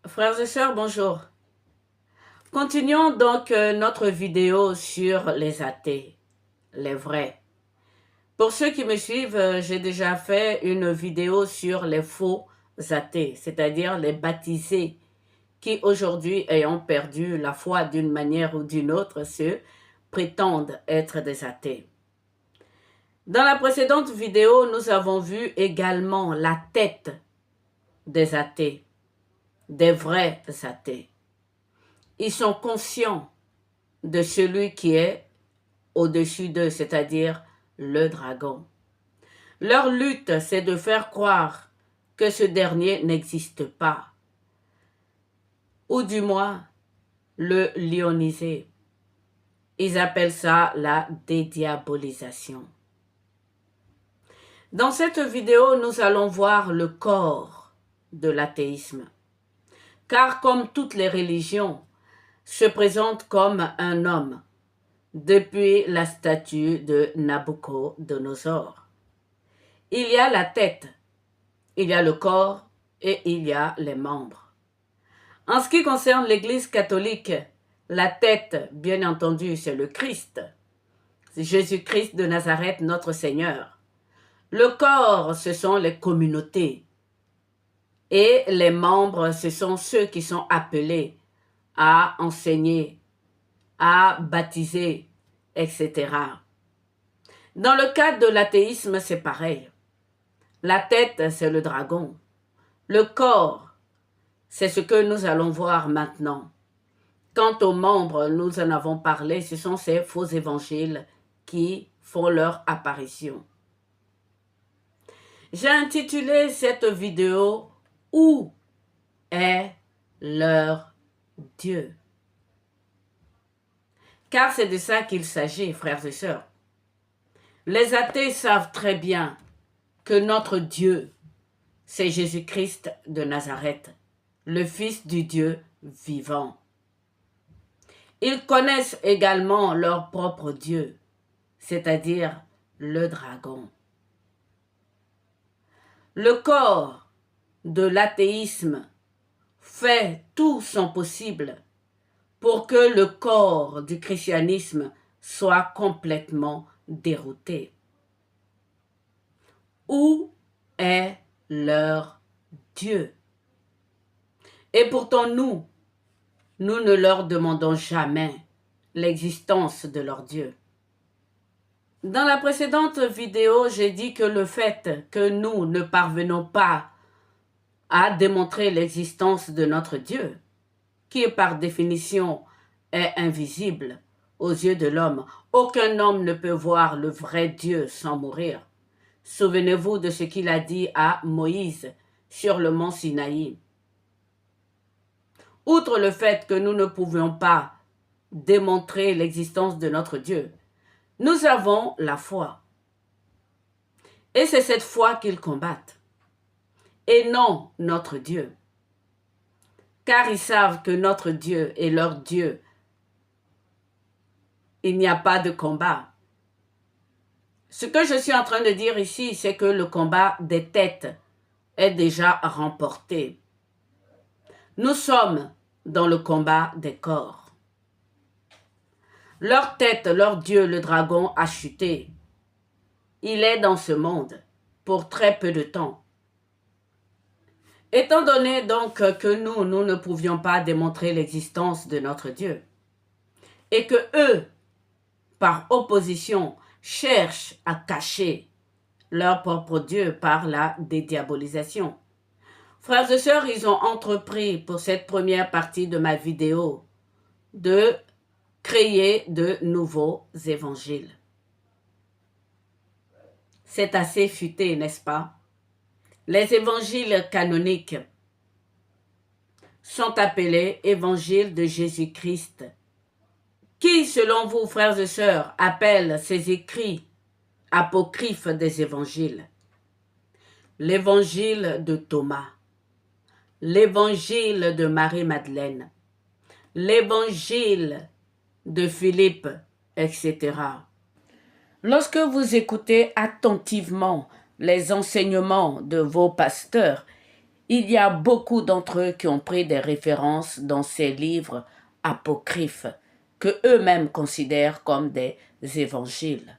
Frères et sœurs, bonjour. Continuons donc notre vidéo sur les athées, les vrais. Pour ceux qui me suivent, j'ai déjà fait une vidéo sur les faux athées, c'est-à-dire les baptisés qui aujourd'hui, ayant perdu la foi d'une manière ou d'une autre, se prétendent être des athées. Dans la précédente vidéo, nous avons vu également la tête des athées, des vrais athées. Ils sont conscients de celui qui est au-dessus d'eux, c'est-à-dire le dragon. Leur lutte, c'est de faire croire que ce dernier n'existe pas, ou du moins le lioniser. Ils appellent ça la dédiabolisation. Dans cette vidéo, nous allons voir le corps de l'athéisme, car comme toutes les religions, se présente comme un homme, depuis la statue de Nabucodonosor. Il y a la tête, il y a le corps et il y a les membres. En ce qui concerne l'Église catholique, la tête, bien entendu, c'est le Christ. C'est Jésus-Christ de Nazareth, notre Seigneur. Le corps, ce sont les communautés. Et les membres, ce sont ceux qui sont appelés à enseigner, à baptiser, etc. Dans le cadre de l'athéisme, c'est pareil. La tête, c'est le dragon. Le corps, c'est ce que nous allons voir maintenant. Quant aux membres, nous en avons parlé, ce sont ces faux évangiles qui font leur apparition. J'ai intitulé cette vidéo « Où est leur Dieu ?» Car c'est de ça qu'il s'agit, frères et sœurs. Les athées savent très bien que notre Dieu, c'est Jésus-Christ de Nazareth, le Fils du Dieu vivant. Ils connaissent également leur propre Dieu, c'est-à-dire le dragon. Le corps de l'athéisme fait tout son possible pour que le corps du christianisme soit complètement dérouté. Où est leur Dieu? Et pourtant nous ne leur demandons jamais l'existence de leur Dieu. Dans la précédente vidéo, j'ai dit que le fait que nous ne parvenons pas à démontrer l'existence de notre Dieu, qui par définition est invisible aux yeux de l'homme, aucun homme ne peut voir le vrai Dieu sans mourir. Souvenez-vous de ce qu'il a dit à Moïse sur le mont Sinaï. Outre le fait que nous ne pouvions pas démontrer l'existence de notre Dieu, nous avons la foi. Et c'est cette foi qu'ils combattent. Et non notre Dieu. Car ils savent que notre Dieu est leur Dieu. Il n'y a pas de combat. Ce que je suis en train de dire ici, c'est que le combat des têtes est déjà remporté. Nous sommes dans le combat des corps. Leur tête, leur Dieu, le dragon, a chuté. Il est dans ce monde pour très peu de temps. Étant donné donc que nous ne pouvions pas démontrer l'existence de notre Dieu, et que eux, par opposition, cherchent à cacher leur propre Dieu par la dédiabolisation. Frères et sœurs, ils ont entrepris pour cette première partie de ma vidéo de créer de nouveaux évangiles. C'est assez futé, n'est-ce pas? Les évangiles canoniques sont appelés évangiles de Jésus-Christ. Qui, selon vous, frères et sœurs, appelle ces écrits apocryphes des évangiles? L'évangile de Thomas, l'évangile de Marie-Madeleine, l'évangile de Philippe, etc. Lorsque vous écoutez attentivement les enseignements de vos pasteurs, Il y a beaucoup d'entre eux qui ont pris des références dans ces livres apocryphes que eux-mêmes considèrent comme des évangiles.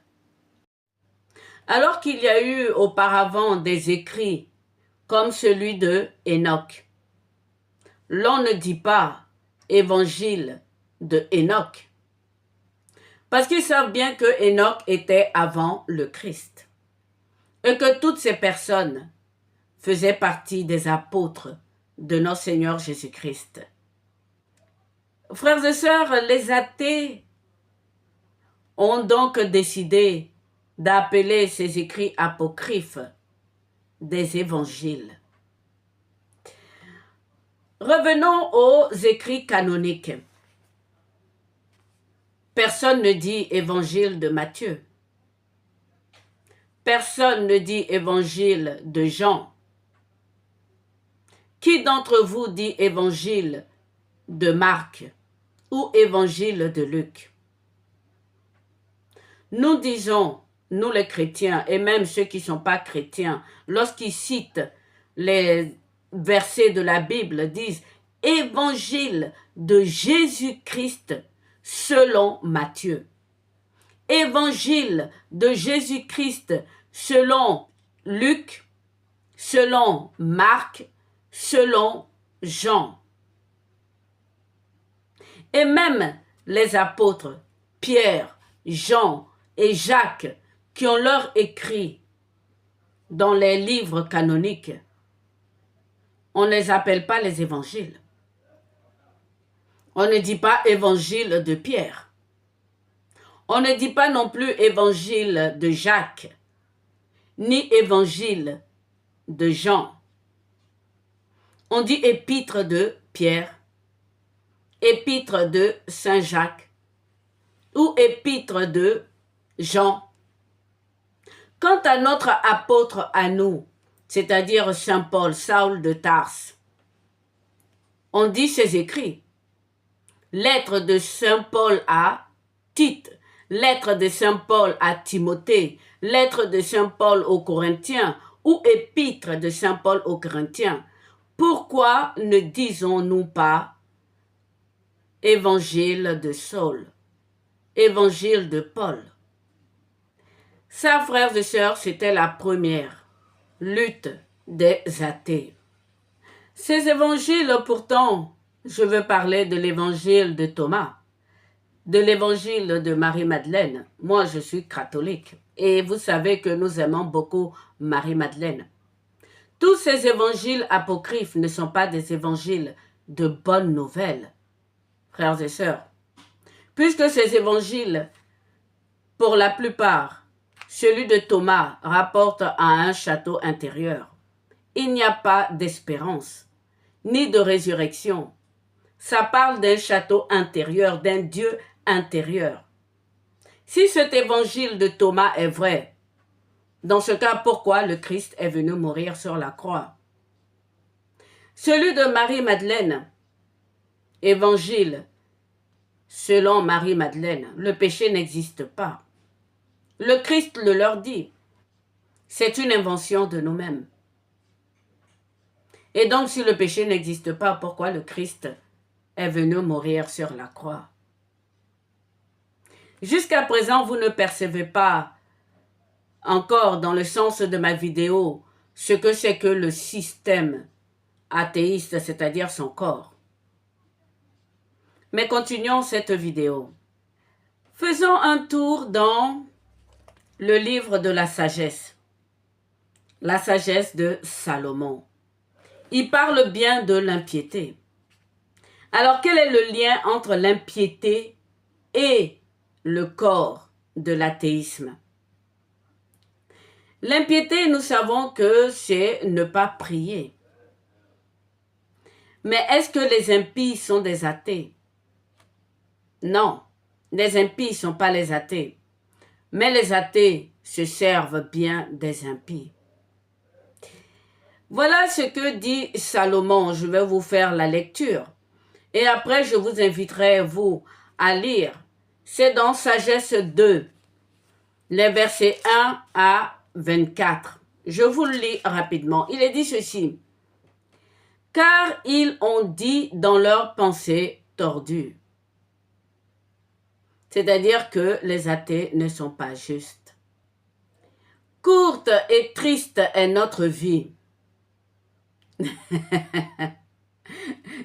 Alors qu'il y a eu auparavant des écrits comme celui de Enoch, l'on ne dit pas évangile de Enoch, parce qu'ils savent bien que Enoch était avant le Christ et que toutes ces personnes faisaient partie des apôtres de notre Seigneur Jésus-Christ. Frères et sœurs, les athées ont donc décidé d'appeler ces écrits apocryphes des évangiles. Revenons aux écrits canoniques. Personne ne dit évangile de Matthieu. Personne ne dit évangile de Jean. Qui d'entre vous dit évangile de Marc ou évangile de Luc? Nous disons, nous les chrétiens, et même ceux qui ne sont pas chrétiens, lorsqu'ils citent les versets de la Bible, disent « Évangile de Jésus-Christ selon Matthieu ». Évangile de Jésus-Christ selon Luc, selon Marc, selon Jean. Et même les apôtres, Pierre, Jean et Jacques, qui ont leur écrit dans les livres canoniques, on ne les appelle pas les évangiles. On ne dit pas évangile de Pierre. On ne dit pas non plus évangile de Jacques, ni évangile de Jean. On dit épître de Pierre, épître de Saint Jacques ou épître de Jean. Quant à notre apôtre à nous, c'est-à-dire Saint Paul, Saul de Tarse, on dit ses écrits. Lettre de Saint Paul à Tite, lettre de Saint Paul à Timothée, lettre de Saint Paul aux Corinthiens ou épître de Saint Paul aux Corinthiens. Pourquoi ne disons-nous pas évangile de Saul, évangile de Paul? Ça, frères et sœurs, c'était la première lutte des athées. Ces évangiles, pourtant, je veux parler de l'évangile de Thomas, de l'évangile de Marie-Madeleine. Moi, je suis catholique et vous savez que nous aimons beaucoup Marie-Madeleine. Tous ces évangiles apocryphes ne sont pas des évangiles de bonnes nouvelles, frères et sœurs, puisque ces évangiles, pour la plupart, celui de Thomas rapporte à un château intérieur. Il n'y a pas d'espérance, ni de résurrection. Ça parle d'un château intérieur, d'un Dieu intérieur. Si cet évangile de Thomas est vrai, dans ce cas, pourquoi le Christ est venu mourir sur la croix? Celui de Marie-Madeleine, évangile selon Marie-Madeleine, le péché n'existe pas. Le Christ le leur dit, c'est une invention de nous-mêmes. Et donc, si le péché n'existe pas, pourquoi le Christ est venu mourir sur la croix? Jusqu'à présent, vous ne percevez pas encore dans le sens de ma vidéo ce que c'est que le système athéiste, c'est-à-dire son corps. Mais continuons cette vidéo. Faisons un tour dans le livre de la sagesse de Salomon. Il parle bien de l'impiété. Alors, quel est le lien entre l'impiété et le corps de l'athéisme? L'impiété, nous savons que c'est ne pas prier. Mais est-ce que les impies sont des athées? Non, les impies ne sont pas les athées. Mais les athées se servent bien des impies. Voilà ce que dit Salomon. Je vais vous faire la lecture. Et après, je vous inviterai, vous, à lire. C'est dans Sagesse 2, les versets 1 à 24. Je vous le lis rapidement. Il est dit ceci. car ils ont dit dans leurs pensées tordues. C'est-à-dire que les athées ne sont pas justes. Courte et triste est notre vie.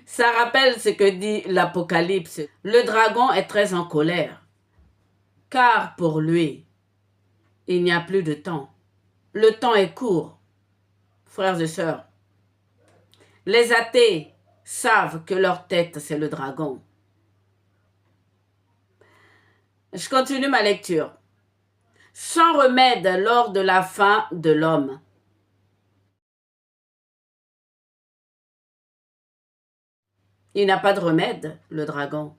Ça rappelle ce que dit l'Apocalypse. Le dragon est très en colère, car pour lui, il n'y a plus de temps. Le temps est court, frères et sœurs. Les athées savent que leur tête, c'est le dragon. Je continue ma lecture. Sans remède lors de la fin de l'homme. Il n'a pas de remède, le dragon.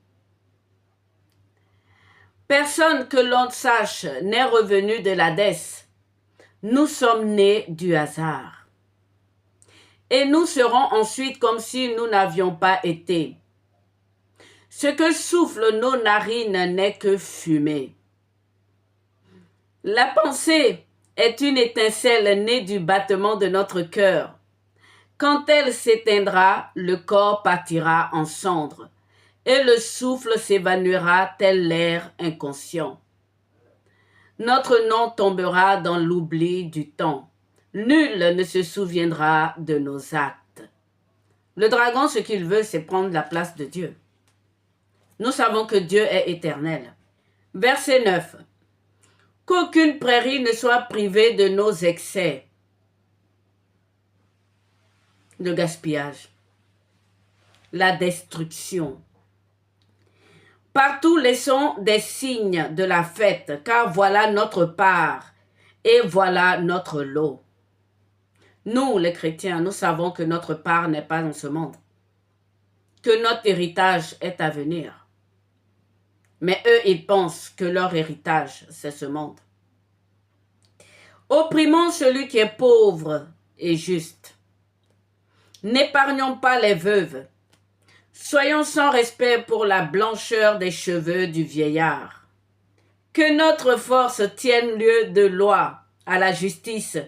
Personne que l'on sache n'est revenu de l'Hadès. Nous sommes nés du hasard. Et nous serons ensuite comme si nous n'avions pas été. Ce que soufflent nos narines n'est que fumée. La pensée est une étincelle née du battement de notre cœur. Quand elle s'éteindra, le corps partira en cendres et le souffle s'évanouira tel l'air inconscient. Notre nom tombera dans l'oubli du temps. Nul ne se souviendra de nos actes. Le dragon, ce qu'il veut, c'est prendre la place de Dieu. Nous savons que Dieu est éternel. Verset 9. Qu'aucune prairie ne soit privée de nos excès. Le gaspillage, la destruction. Partout laissons des signes de la fête, car voilà notre part et voilà notre lot. Nous, les chrétiens, nous savons que notre part n'est pas dans ce monde, que notre héritage est à venir. Mais eux, ils pensent que leur héritage, c'est ce monde. Opprimons celui qui est pauvre et juste. N'épargnons pas les veuves. Soyons sans respect pour la blancheur des cheveux du vieillard. Que notre force tienne lieu de loi à la justice,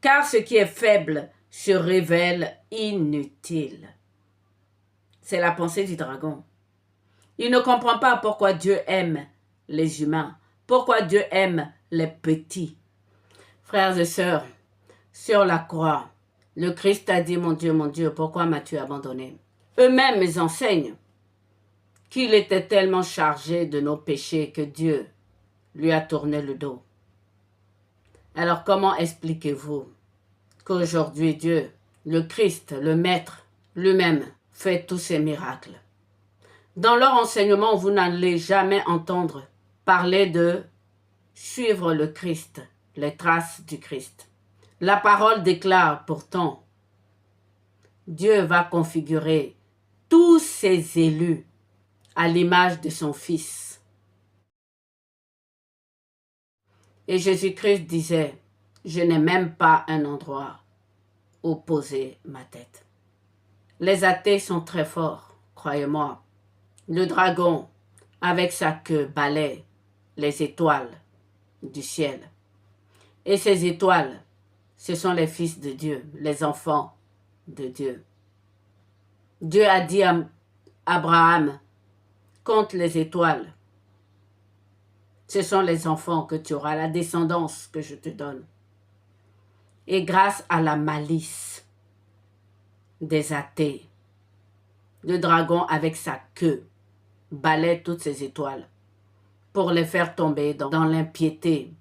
car ce qui est faible se révèle inutile. C'est la pensée du dragon. Il ne comprend pas pourquoi Dieu aime les humains, pourquoi Dieu aime les petits. Frères et sœurs, sur la croix, le Christ a dit, mon Dieu, pourquoi m'as-tu abandonné? Eux-mêmes ils enseignent qu'il était tellement chargé de nos péchés que Dieu lui a tourné le dos. Alors comment expliquez-vous qu'aujourd'hui Dieu, le Christ, le Maître, lui-même, fait tous ces miracles? Dans leur enseignement, vous n'allez jamais entendre parler de suivre le Christ, les traces du Christ. La parole déclare pourtant, Dieu va configurer tous ses élus à l'image de son Fils. Et Jésus-Christ disait, je n'ai même pas un endroit où poser ma tête. Les athées sont très forts, croyez-moi. Le dragon, avec sa queue, balaie les étoiles du ciel. Et ces étoiles, ce sont les fils de Dieu, les enfants de Dieu. Dieu a dit à Abraham, compte les étoiles. Ce sont les enfants que tu auras, la descendance que je te donne. Et grâce à la malice des athées, le dragon avec sa queue balaie toutes ces étoiles pour les faire tomber dans l'impiété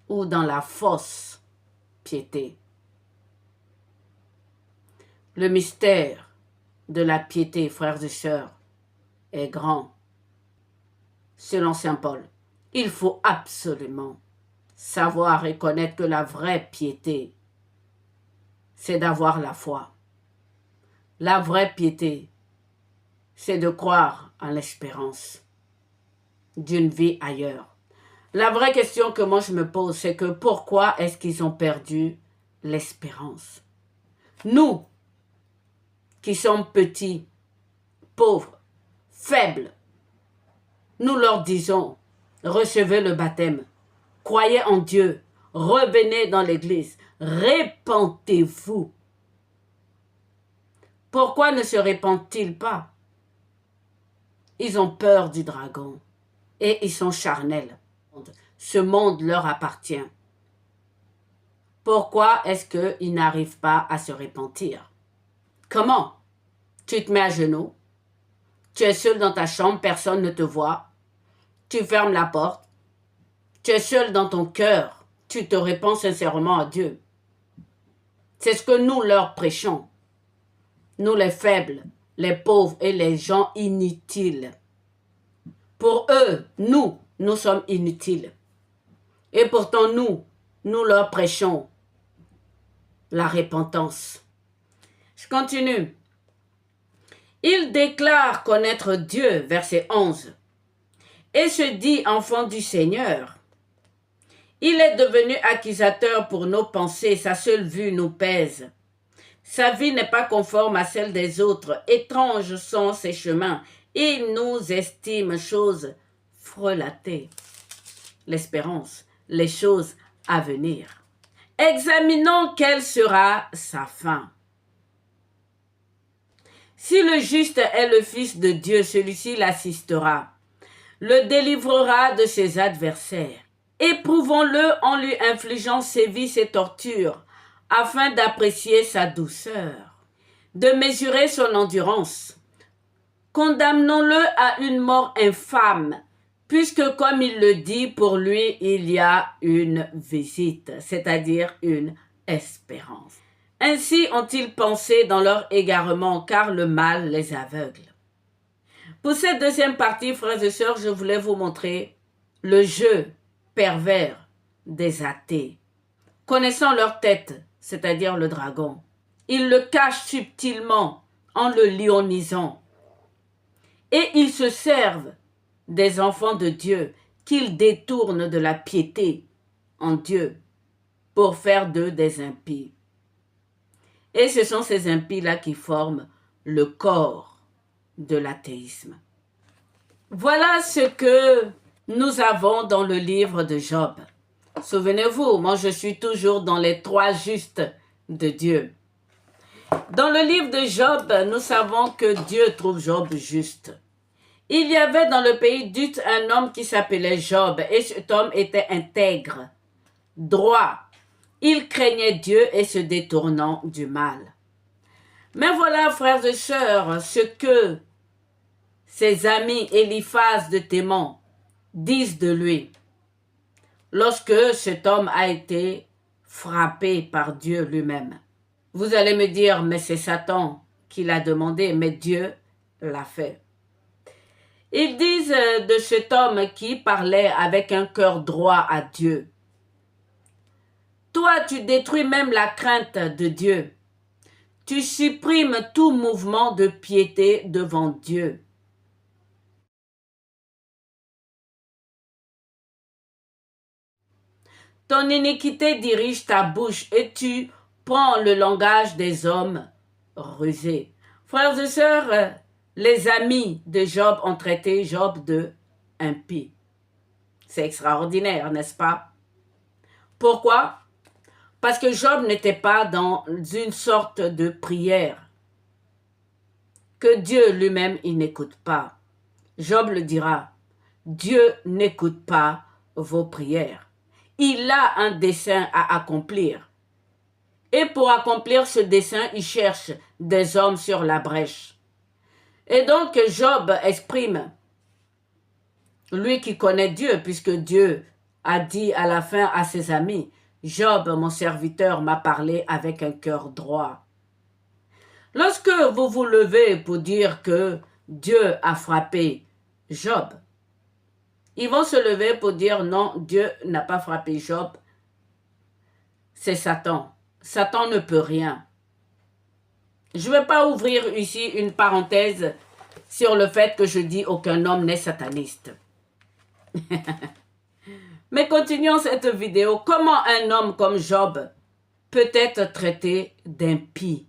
ou dans la fausse piété. Le mystère de la piété, frères et sœurs, est grand. Selon saint Paul, il faut absolument savoir et connaître que la vraie piété, c'est d'avoir la foi. La vraie piété, c'est de croire en l'espérance d'une vie ailleurs. La vraie question que moi je me pose, c'est que pourquoi est-ce qu'ils ont perdu l'espérance? Nous, qui sommes petits, pauvres, faibles, nous leur disons, recevez le baptême, croyez en Dieu, revenez dans l'église, répentez-vous. Pourquoi ne se répandent-ils pas? Ils ont peur du dragon et ils sont charnels. Ce monde leur appartient. Pourquoi est-ce qu'ils n'arrivent pas à se repentir? Comment? Tu te mets à genoux, tu es seul dans ta chambre, personne ne te voit, tu fermes la porte, tu es seul dans ton cœur, tu te répands sincèrement à Dieu. C'est ce que nous leur prêchons. Nous les faibles, les pauvres et les gens inutiles. Pour eux, nous sommes inutiles. Et pourtant, nous leur prêchons la repentance. Je continue. Il déclare connaître Dieu, verset 11, et se dit enfant du Seigneur. Il est devenu accusateur pour nos pensées, sa seule vue nous pèse. Sa vie n'est pas conforme à celle des autres, étranges sont ses chemins. Il nous estime choses frelatées, l'espérance, les choses à venir. Examinons quelle sera sa fin. Si le juste est le Fils de Dieu, celui-ci l'assistera, le délivrera de ses adversaires. Éprouvons-le en lui infligeant sévices et tortures, afin d'apprécier sa douceur, de mesurer son endurance. Condamnons-le à une mort infâme, puisque comme il le dit, pour lui il y a une visite, c'est-à-dire une espérance. Ainsi ont-ils pensé dans leur égarement, car le mal les aveugle. Pour cette deuxième partie, frères et sœurs, je voulais vous montrer le jeu pervers des athées. Connaissant leur tête, c'est-à-dire le dragon, ils le cachent subtilement en le lionisant. Et ils se servent des enfants de Dieu qu'ils détournent de la piété en Dieu pour faire d'eux des impies. Et ce sont ces impies-là qui forment le corps de l'athéisme. Voilà ce que nous avons dans le livre de Job. Souvenez-vous, moi je suis toujours dans les trois justes de Dieu. Dans le livre de Job, nous savons que Dieu trouve Job juste. Il y avait dans le pays d'Uth un homme qui s'appelait Job, et cet homme était intègre, droit. Il craignait Dieu et se détournant du mal. Mais voilà, frères et sœurs, ce que ses amis Éliphaz de Théman disent de lui. Lorsque cet homme a été frappé par Dieu lui-même. Vous allez me dire, mais c'est Satan qui l'a demandé, mais Dieu l'a fait. Ils disent de cet homme qui parlait avec un cœur droit à Dieu. Toi, tu détruis même la crainte de Dieu. Tu supprimes tout mouvement de piété devant Dieu. Ton iniquité dirige ta bouche et tu prends le langage des hommes rusés. Frères et sœurs, les amis de Job ont traité Job de impie. C'est extraordinaire, n'est-ce pas? Pourquoi? Parce que Job n'était pas dans une sorte de prière que Dieu lui-même, il n'écoute pas. Job le dira, Dieu n'écoute pas vos prières. Il a un dessein à accomplir. Et pour accomplir ce dessein, il cherche des hommes sur la brèche. Et donc Job exprime, lui qui connaît Dieu, puisque Dieu a dit à la fin à ses amis, Job, mon serviteur, m'a parlé avec un cœur droit. Lorsque vous vous levez pour dire que Dieu a frappé Job, ils vont se lever pour dire non, Dieu n'a pas frappé Job, c'est Satan. Satan ne peut rien. Je ne vais pas ouvrir ici une parenthèse sur le fait que je dis aucun homme n'est sataniste. Mais continuons cette vidéo. Comment un homme comme Job peut être traité d'impie?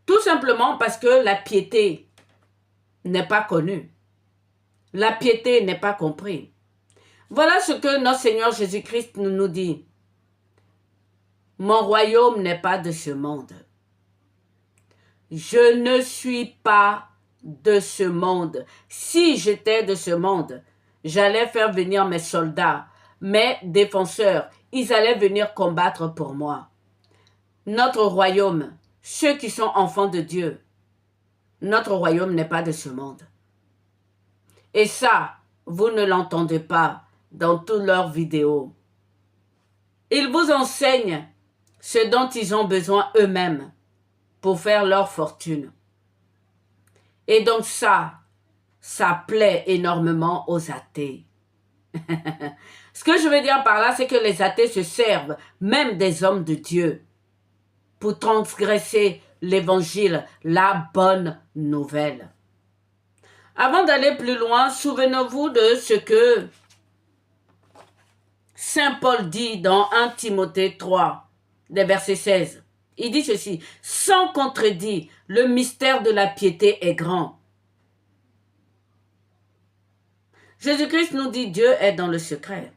Tout simplement parce que la piété n'est pas connue. La piété n'est pas comprise. Voilà ce que notre Seigneur Jésus-Christ nous dit. Mon royaume n'est pas de ce monde. je ne suis pas de ce monde. Si j'étais de ce monde, j'allais faire venir mes soldats, mes défenseurs. Ils allaient venir combattre pour moi. Notre royaume, ceux qui sont enfants de Dieu, notre royaume n'est pas de ce monde. Et ça, vous ne l'entendez pas dans toutes leurs vidéos. Ils vous enseignent ce dont ils ont besoin eux-mêmes pour faire leur fortune. Et donc ça plaît énormément aux athées. Ce que je veux dire par là, c'est que les athées se servent même des hommes de Dieu pour transgresser l'évangile, la bonne nouvelle. Avant d'aller plus loin, souvenez-vous de ce que Saint Paul dit dans 1 Timothée 3, des versets 16. Il dit ceci, « Sans contredit, le mystère de la piété est grand. » Jésus-Christ nous dit, Dieu est dans le secret.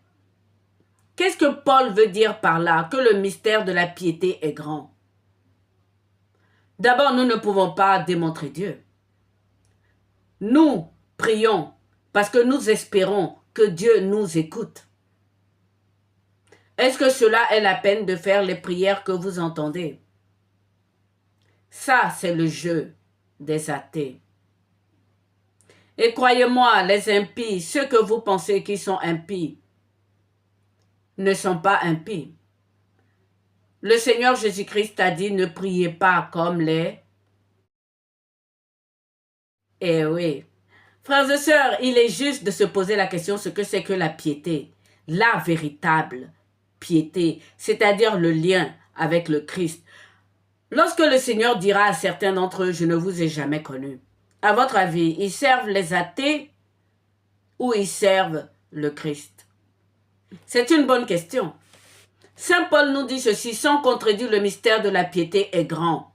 Qu'est-ce que Paul veut dire par là, que le mystère de la piété est grand? D'abord, nous ne pouvons pas démontrer Dieu. Nous prions parce que nous espérons que Dieu nous écoute. Est-ce que cela est la peine de faire les prières que vous entendez? Ça, c'est le jeu des athées. Et croyez-moi, les impies, ceux que vous pensez qui sont impies, ne sont pas impies. Le Seigneur Jésus-Christ a dit, ne priez pas comme les... Eh oui. Frères et sœurs, il est juste de se poser la question ce que c'est que la piété. La véritable piété, c'est-à-dire le lien avec le Christ. Lorsque le Seigneur dira à certains d'entre eux, je ne vous ai jamais connus, à votre avis, ils servent les athées ou ils servent le Christ? C'est une bonne question. Saint Paul nous dit ceci, sans contredire, le mystère de la piété est grand.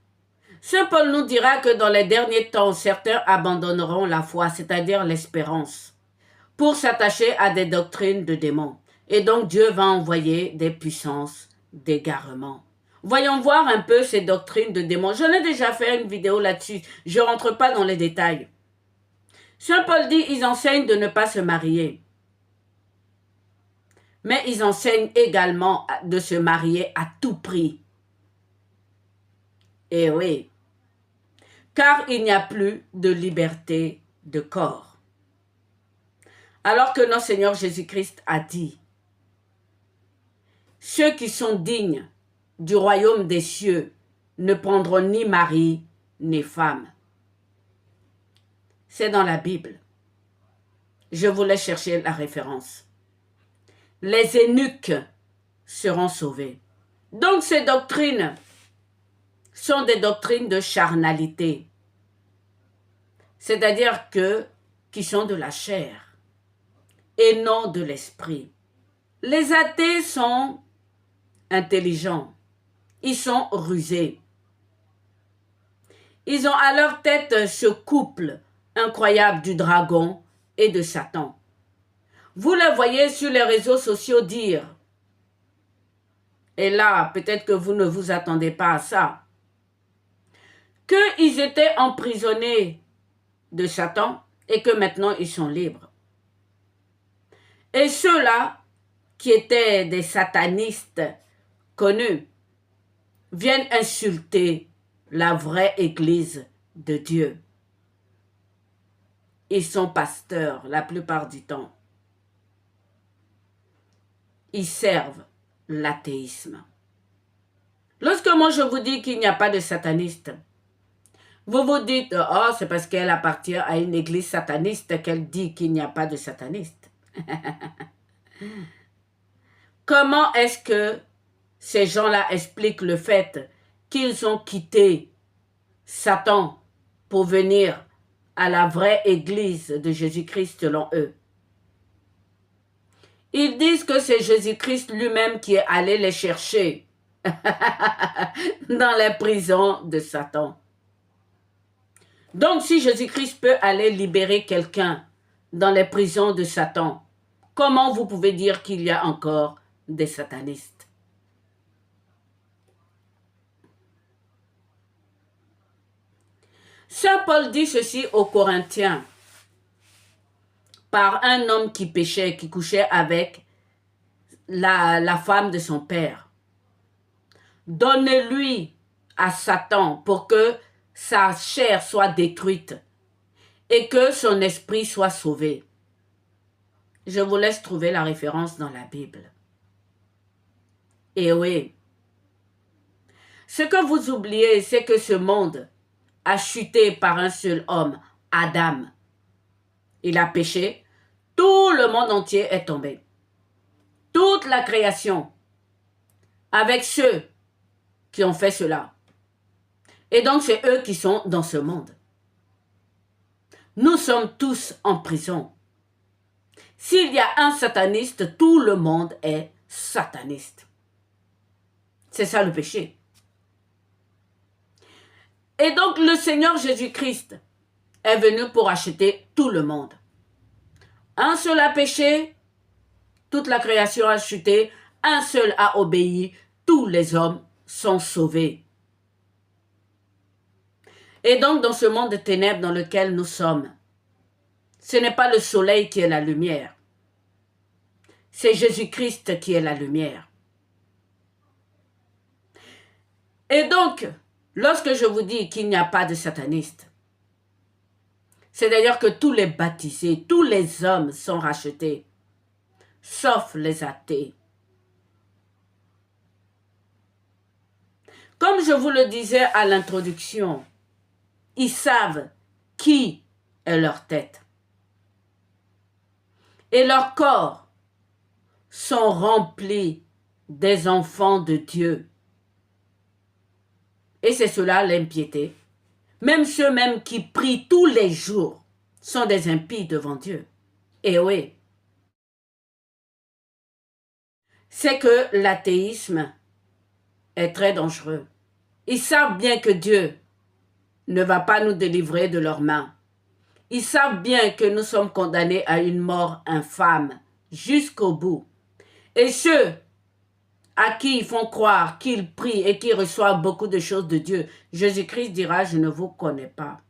Saint Paul nous dira que dans les derniers temps, certains abandonneront la foi, c'est-à-dire l'espérance, pour s'attacher à des doctrines de démons. Et donc Dieu va envoyer des puissances d'égarement. Voyons voir un peu ces doctrines de démons. J'en ai déjà fait une vidéo là-dessus. Je ne rentre pas dans les détails. Saint Paul dit, ils enseignent de ne pas se marier. Mais ils enseignent également de se marier à tout prix. Eh oui. Car il n'y a plus de liberté de corps. Alors que notre Seigneur Jésus-Christ a dit, ceux qui sont dignes du royaume des cieux ne prendront ni mari ni femme. C'est dans la Bible. Je voulais chercher la référence. Les eunuques seront sauvés. Donc ces doctrines sont des doctrines de charnalité. C'est-à-dire qui sont de la chair et non de l'esprit. Les athées sont intelligents. Ils sont rusés. Ils ont à leur tête ce couple incroyable du dragon et de Satan. Vous les voyez sur les réseaux sociaux dire, et là, peut-être que vous ne vous attendez pas à ça, qu'ils étaient emprisonnés de Satan et que maintenant ils sont libres. Et ceux-là, qui étaient des satanistes connus, viennent insulter la vraie Église de Dieu. Ils sont pasteurs la plupart du temps. Ils servent l'athéisme. Lorsque moi je vous dis qu'il n'y a pas de satanistes, vous vous dites, oh, c'est parce qu'elle appartient à une église sataniste qu'elle dit qu'il n'y a pas de satanistes. Comment est-ce que ces gens-là expliquent le fait qu'ils ont quitté Satan pour venir à la vraie église de Jésus-Christ selon eux? Ils disent que c'est Jésus-Christ lui-même qui est allé les chercher dans les prisons de Satan. Donc, si Jésus-Christ peut aller libérer quelqu'un dans les prisons de Satan, comment vous pouvez dire qu'il y a encore des satanistes? Saint Paul dit ceci aux Corinthiens. Par un homme qui péchait, qui couchait avec la femme de son père. Donnez-lui à Satan pour que sa chair soit détruite et que son esprit soit sauvé. Je vous laisse trouver la référence dans la Bible. Et oui, ce que vous oubliez, c'est que ce monde a chuté par un seul homme, Adam. Il a péché, tout le monde entier est tombé. Toute la création, avec ceux qui ont fait cela. Et donc, c'est eux qui sont dans ce monde. Nous sommes tous en prison. S'il y a un sataniste, tout le monde est sataniste. C'est ça le péché. Et donc, le Seigneur Jésus-Christ est venu pour acheter tout le monde. Un seul a péché, toute la création a chuté, un seul a obéi, tous les hommes sont sauvés. Et donc, dans ce monde de ténèbres dans lequel nous sommes, ce n'est pas le soleil qui est la lumière. C'est Jésus-Christ qui est la lumière. Et donc, lorsque je vous dis qu'il n'y a pas de satanistes, c'est d'ailleurs que tous les baptisés, tous les hommes sont rachetés, sauf les athées. Comme je vous le disais à l'introduction, ils savent qui est leur tête. Et leurs corps sont remplis des enfants de Dieu. Et c'est cela l'impiété. Même ceux-mêmes qui prient tous les jours sont des impies devant Dieu. Et oui, c'est que l'athéisme est très dangereux. Ils savent bien que Dieu ne va pas nous délivrer de leurs mains. Ils savent bien que nous sommes condamnés à une mort infâme jusqu'au bout. Et ceux à qui ils font croire qu'ils prient et qu'ils reçoivent beaucoup de choses de Dieu, Jésus-Christ dira, je ne vous connais pas.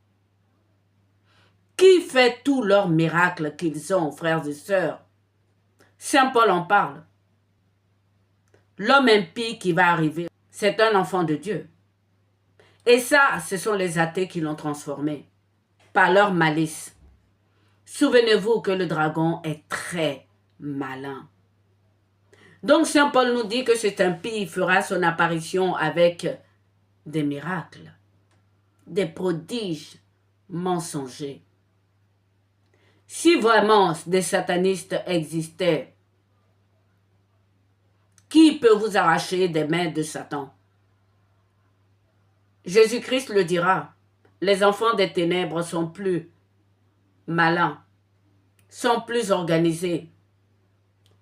Qui fait tous leurs miracles qu'ils ont, frères et sœurs? Saint Paul en parle. L'homme impie qui va arriver, c'est un enfant de Dieu. Et ça, ce sont les athées qui l'ont transformé par leur malice. Souvenez-vous que le dragon est très malin. Donc Saint Paul nous dit que cet impie fera son apparition avec des miracles, des prodiges mensongers. Si vraiment des satanistes existaient, qui peut vous arracher des mains de Satan? Jésus-Christ le dira, les enfants des ténèbres sont plus malins, sont plus organisés,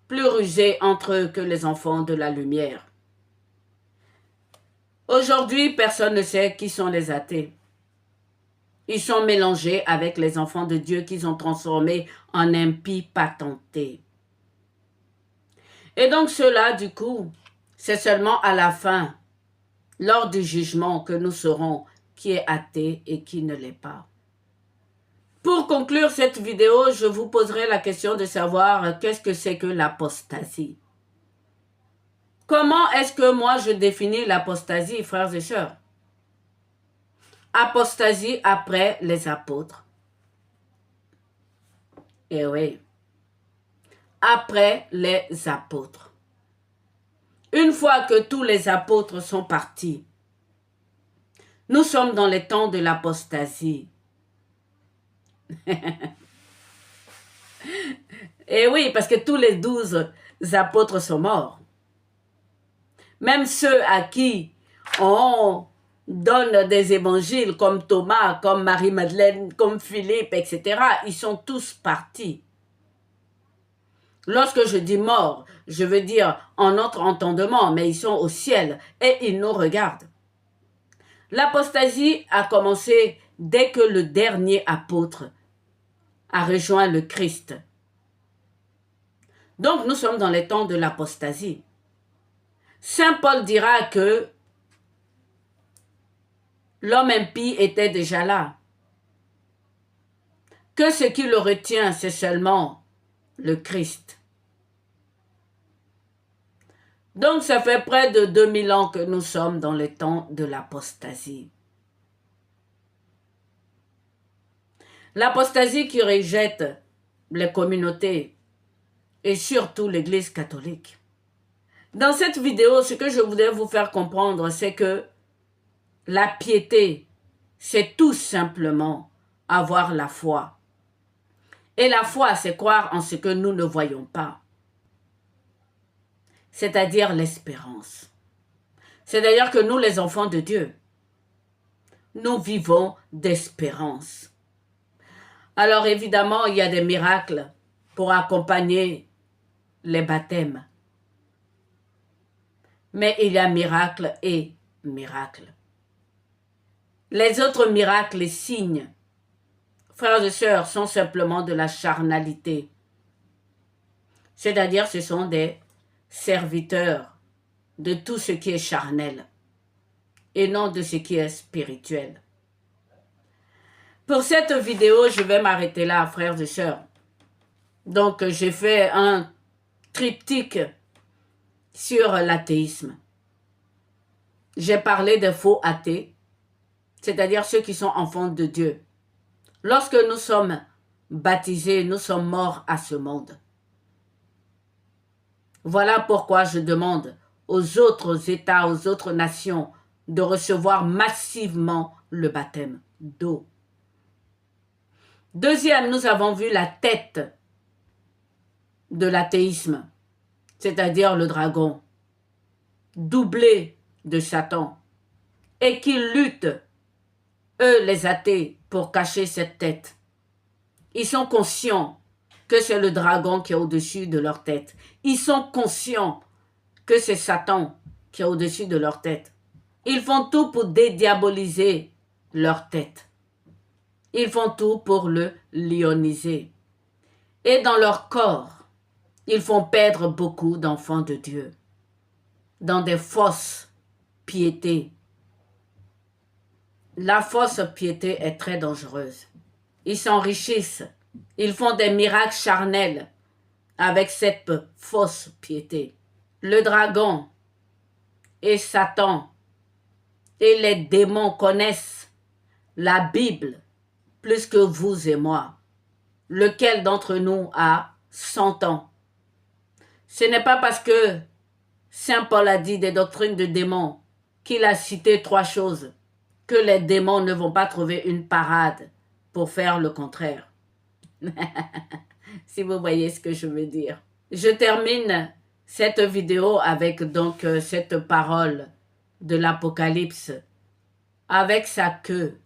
plus rusés entre eux que les enfants de la lumière. Aujourd'hui, personne ne sait qui sont les athées. Ils sont mélangés avec les enfants de Dieu qu'ils ont transformés en impies patentés. Et donc cela, du coup, c'est seulement à la fin, lors du jugement, que nous saurons qui est athée et qui ne l'est pas. Pour conclure cette vidéo, je vous poserai la question de savoir qu'est-ce que c'est que l'apostasie. Comment est-ce que moi je définis l'apostasie, frères et sœurs? Apostasie après les apôtres. Eh oui. Après les apôtres. Une fois que tous les apôtres sont partis, nous sommes dans les temps de l'apostasie. Et oui, parce que tous les 12 apôtres sont morts. Même ceux à qui on donne des évangiles comme Thomas, comme Marie-Madeleine, comme Philippe, etc., ils sont tous partis. Lorsque je dis mort, je veux dire en notre entendement, mais ils sont au ciel et ils nous regardent. L'apostasie a commencé dès que le dernier apôtre a rejoint le Christ. Donc nous sommes dans les temps de l'apostasie. Saint Paul dira que l'homme impie était déjà là. que ce qui le retient, c'est seulement le Christ. Donc ça fait près de 2000 ans que nous sommes dans le temps de l'apostasie. L'apostasie qui rejette les communautés et surtout l'Église catholique. Dans cette vidéo, ce que je voudrais vous faire comprendre, c'est que la piété, c'est tout simplement avoir la foi. Et la foi, c'est croire en ce que nous ne voyons pas. C'est-à-dire l'espérance. C'est-à-dire que nous, les enfants de Dieu, nous vivons d'espérance. Alors évidemment, il y a des miracles pour accompagner les baptêmes. Mais il y a miracle et miracle. Les autres miracles et signes, frères et sœurs, sont simplement de la charnalité. C'est-à-dire ce sont des serviteurs de tout ce qui est charnel et non de ce qui est spirituel. Pour cette vidéo, je vais m'arrêter là, frères et sœurs. Donc, j'ai fait un triptyque sur l'athéisme. J'ai parlé des faux athées, c'est-à-dire ceux qui sont enfants de Dieu. Lorsque nous sommes baptisés, nous sommes morts à ce monde. Voilà pourquoi je demande aux autres États, aux autres nations de recevoir massivement le baptême d'eau. Deuxième, nous avons vu la tête de l'athéisme, c'est-à-dire le dragon, doublé de Satan, et qui luttent, eux les athées, pour cacher cette tête. Ils sont conscients que c'est le dragon qui est au-dessus de leur tête. Ils sont conscients que c'est Satan qui est au-dessus de leur tête. Ils font tout pour dédiaboliser leur tête. Ils font tout pour le lioniser. Et dans leur corps, ils font perdre beaucoup d'enfants de Dieu dans des fausses piétés. La fausse piété est très dangereuse. Ils s'enrichissent. Ils font des miracles charnels avec cette fausse piété. Le dragon et Satan et les démons connaissent la Bible plus que vous et moi. Lequel d'entre nous a 100 ans? Ce n'est pas parce que Saint Paul a dit des doctrines de démons qu'il a cité 3 choses que les démons ne vont pas trouver une parade pour faire le contraire. Si vous voyez ce que je veux dire. Je termine cette vidéo avec donc cette parole de l'Apocalypse. Avec sa queue,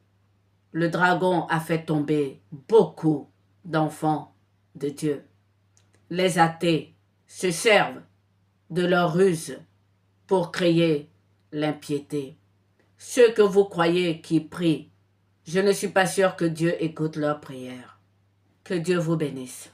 le dragon a fait tomber beaucoup d'enfants de Dieu. Les athées se servent de leur ruse pour créer l'impiété. Ceux que vous croyez qui prient, je ne suis pas sûre que Dieu écoute leurs prières. Que Dieu vous bénisse.